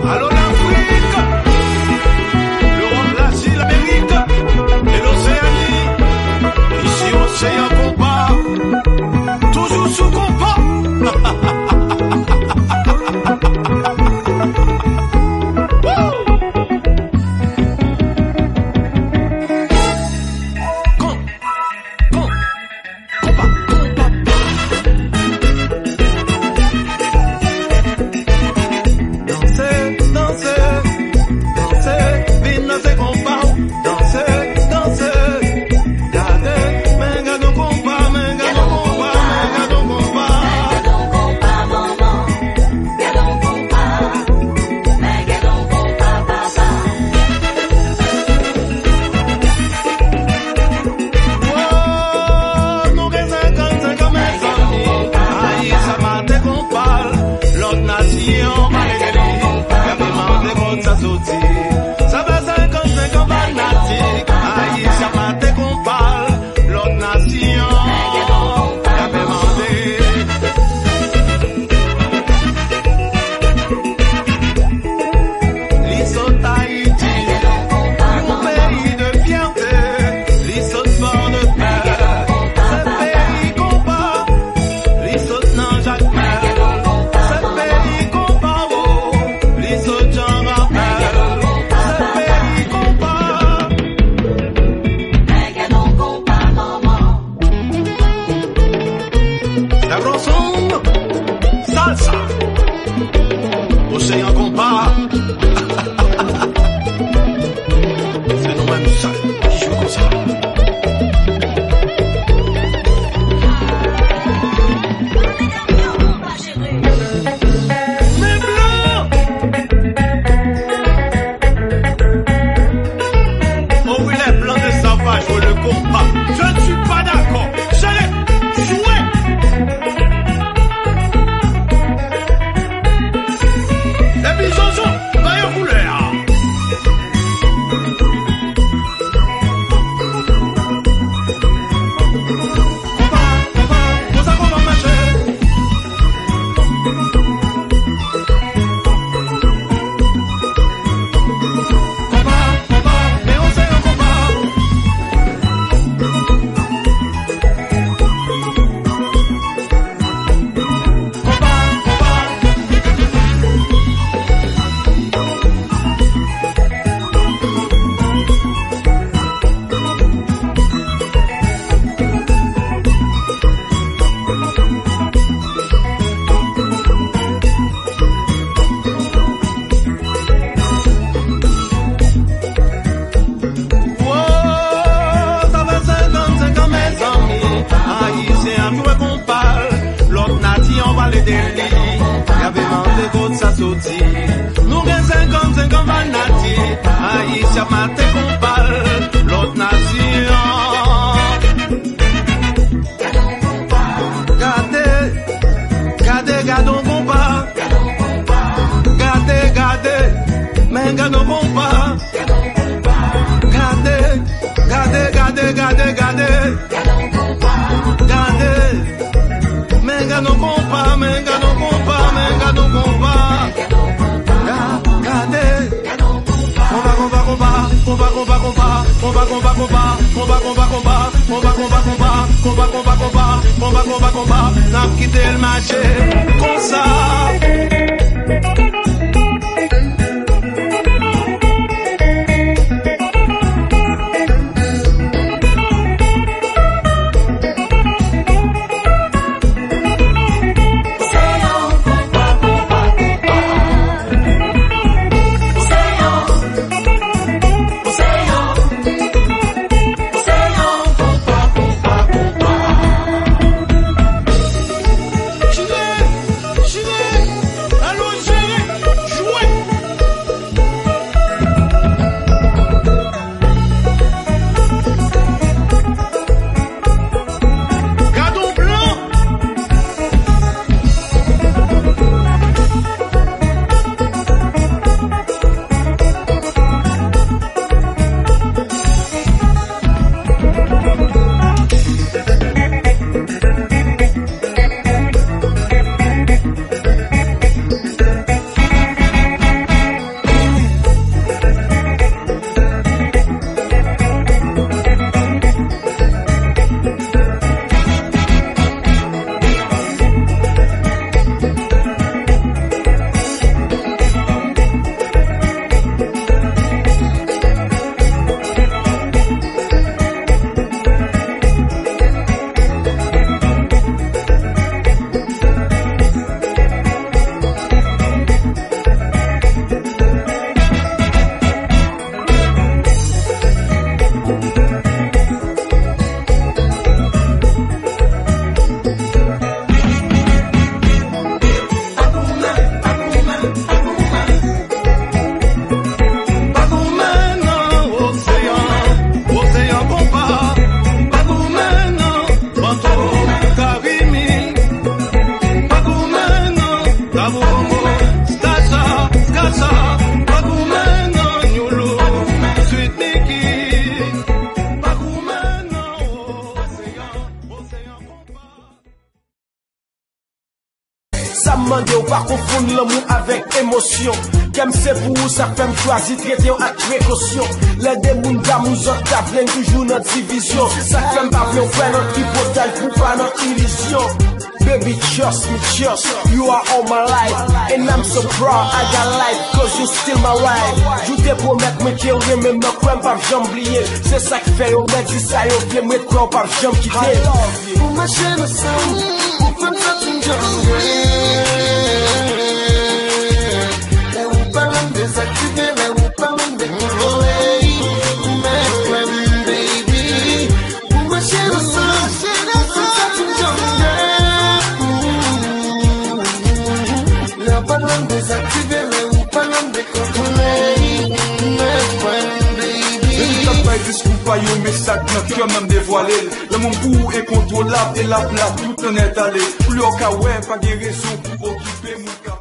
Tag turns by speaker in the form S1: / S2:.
S1: Allô l'Afrique, l'Europe, l'Asie, l'Amérique et l'Océanie. Ici océan compas, toujours sous compas. Océan compas. C'est nous-mêmes seuls qui jouons comme ça. Mes blancs. Oh oui, les blancs ne savent pas jouer le compas. Je ne suis pas d'accord. Je l'ai joué. Et puis Jojo, d'ailleurs couleur. Nous gagnons 55 ans, Vanati, Haïtien, maté qu'on parle, l'autre nation. Gardons compas, gardez, mais gardons compas, gardez, mais gardons compas, combat, n'a quitté le marché, comme ça. Karimi, Bagumeno, Tabomo, Stasa, Kasa, Bagumeno, Nyulu, Sweet Niki, Bagumeno, Océan,
S2: Ça me demande de pas confondre l'amour avec émotion. Comme c'est pour vous, ça fait me choisir, traiter avec précaution. Les démons d'amour, t'as plein toujours notre division. Ça fait me pas bien faire notre hypothèse pour pas notre illusion. Baby, trust me, trust, you are all my life. And I'm so proud, I got life, cause you still my wife. Je te promets me qu'il y a même me croire pas j'oublier. C'est ça qui fait, on m'a dit ça, on fait me croire pas jamais quitter.
S3: Pour ma chaîne ensemble, pour faire ça tout le désactiver, là où parlons de contrôler. Mais friend, baby, pour ma chaîne ensemble, pour faire ça tout le là parlons désactiver, là où parlons de contrôler. Mais friend, baby.
S4: Pas discours pas yo mais ça notre cœur même dévoilé. Le monde pour incontrôlable et la place tout en est allé. Plus au cas ouais pas de raison pour occuper mon cap.